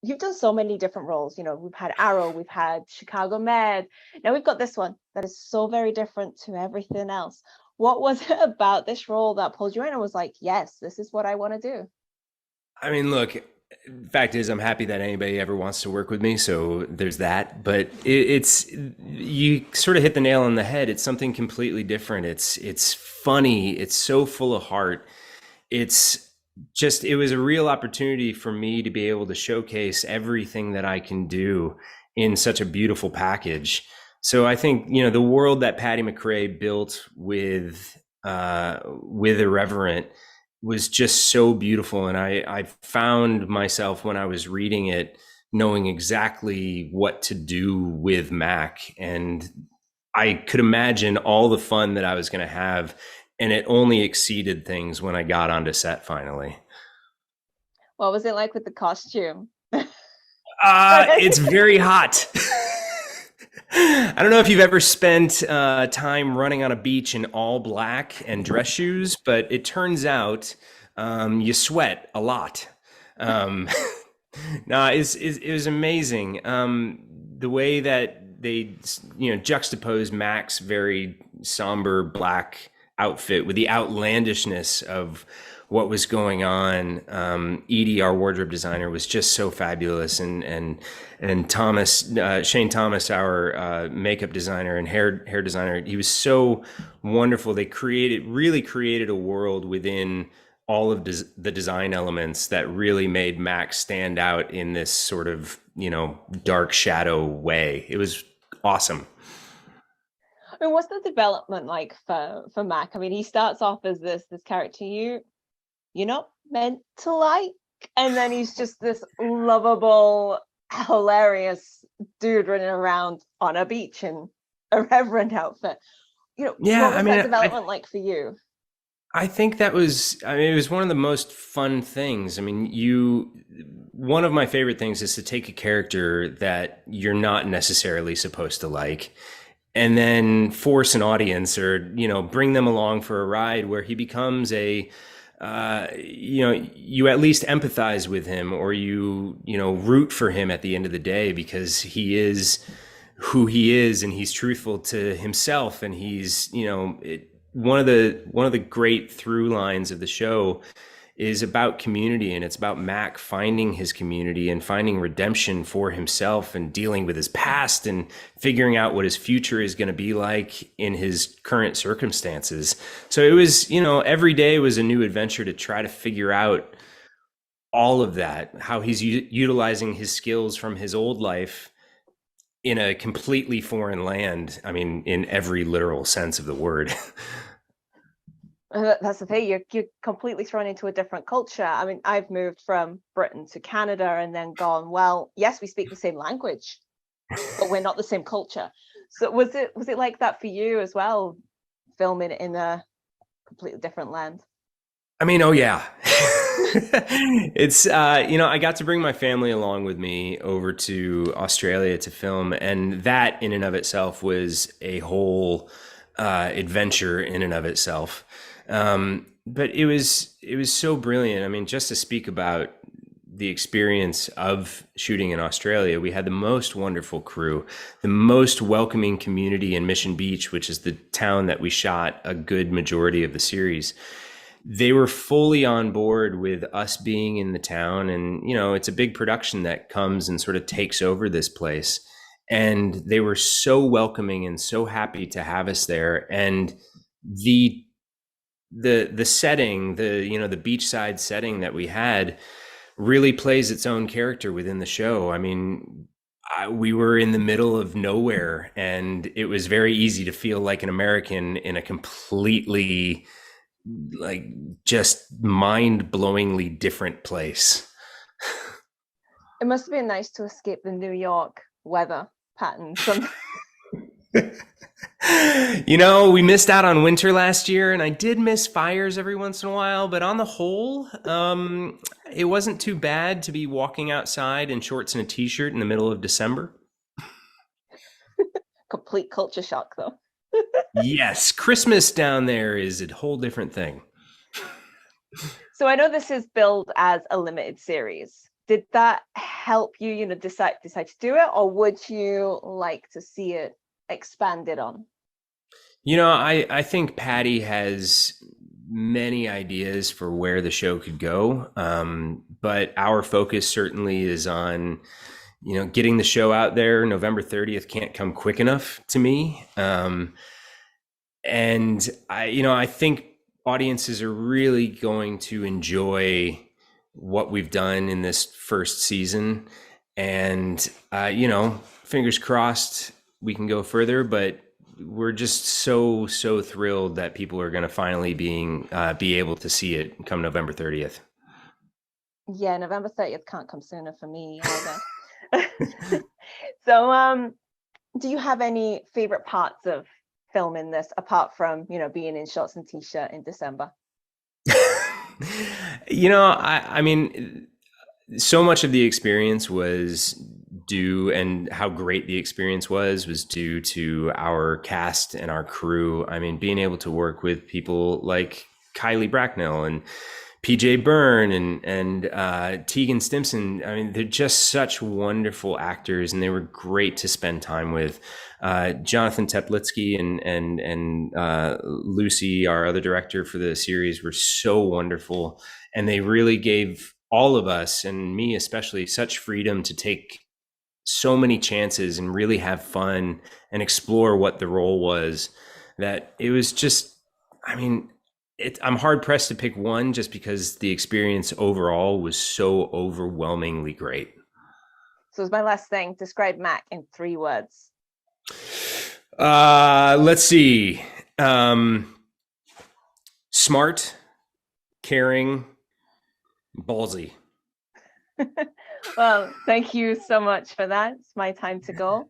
you've done so many different roles. You know, we've had Arrow, we've had Chicago Med. Now we've got this one that is so very different to everything else. What was it about this role that pulled you in and was like, yes, this is what I want to do? I mean, look, fact is, I'm happy that anybody ever wants to work with me. So there's that. But it's you sort of hit the nail on the head. It's something completely different. It's funny. It's so full of heart. It's just it was a real opportunity for me to be able to showcase everything that I can do in such a beautiful package. So I think the world that Patty McRae built with Irreverent was just so beautiful, and I found myself when I was reading it knowing exactly what to do with Mack, and I could imagine all the fun that I was going to have, and it only exceeded things when I got onto set finally. What was it like with the costume? It's very hot. I don't know if you've ever spent time running on a beach in all black and dress shoes, but it turns out you sweat a lot. Um, no, it was amazing. The way that they, juxtapose Mac's very somber black outfit with the outlandishness of what was going on. Edie, our wardrobe designer, was just so fabulous, and Thomas, Shane Thomas, our makeup designer and hair designer, he was so wonderful. They really created a world within all of the design elements that really made Mac stand out in this sort of dark shadow way. It was awesome. I mean, what's the development like for Mac? I mean, he starts off as this character you're not meant to like, and then he's just this lovable, hilarious dude running around on a beach in a reverend outfit. Yeah, What I was that mean, development like for you? I think I mean, it was one of the most fun things. I mean, one of my favorite things is to take a character that you're not necessarily supposed to like and then force an audience or, bring them along for a ride where he becomes you at least empathize with him, or root for him at the end of the day, because he is who he is and he's truthful to himself, and he's one of the great through lines of the show is about community, and it's about Mac finding his community and finding redemption for himself and dealing with his past and figuring out what his future is going to be like in his current circumstances. So it was, every day was a new adventure to try to figure out all of that, how he's utilizing his skills from his old life in a completely foreign land. I mean, in every literal sense of the word. That's the thing. You're completely thrown into a different culture. I mean, I've moved from Britain to Canada and then gone, well, yes, we speak the same language, but we're not the same culture. So was it like that for you as well, filming in a completely different land? I mean, oh yeah. It's I got to bring my family along with me over to Australia to film, and that in and of itself was a whole adventure in and of itself. But it was so brilliant. I mean, just to speak about the experience of shooting in Australia, we had the most wonderful crew, the most welcoming community in Mission Beach, which is the town that we shot a good majority of the series. They were fully on board with us being in the town, and it's a big production that comes and sort of takes over this place, and they were so welcoming and so happy to have us there. And the the setting, the beachside setting that we had really plays its own character within the show. I mean, we were in the middle of nowhere, and it was very easy to feel like an American in a completely, like, just mind-blowingly different place. It must have been nice to escape the New York weather pattern. We missed out on winter last year, and I did miss fires every once in a while, but on the whole, it wasn't too bad to be walking outside in shorts and a t-shirt in the middle of December. Complete culture shock, though. Yes, Christmas down there is a whole different thing. So I know this is billed as a limited series. did that help you, decide to do it, or would you like to see it expanded on? I think Patty has many ideas for where the show could go, but our focus certainly is on getting the show out there. November 30th can't come quick enough to me. And I think audiences are really going to enjoy what we've done in this first season. And, fingers crossed we can go further, but we're just so thrilled that people are going to finally be able to see it come November 30th. Yeah, November 30th can't come sooner for me either. So, do you have any favorite parts of filming this apart from, being in shorts and t-shirt in December? I mean, so much of the experience was due, and how great the experience was due to our cast and our crew. I mean, being able to work with people like Kylie Bracknell and PJ Byrne and Tegan Stimson. I mean, they're just such wonderful actors, and they were great to spend time with. Jonathan Teplitsky and Lucy, our other director for the series, were so wonderful, and they really gave all of us, and me especially, such freedom to take so many chances and really have fun and explore what the role was, that it was just, I mean, I'm hard pressed to pick one, just because the experience overall was so overwhelmingly great. So it's my last thing. Describe Mack in 3 words. Let's see. Smart, caring, ballsy. Well, thank you so much for that. It's my time to go.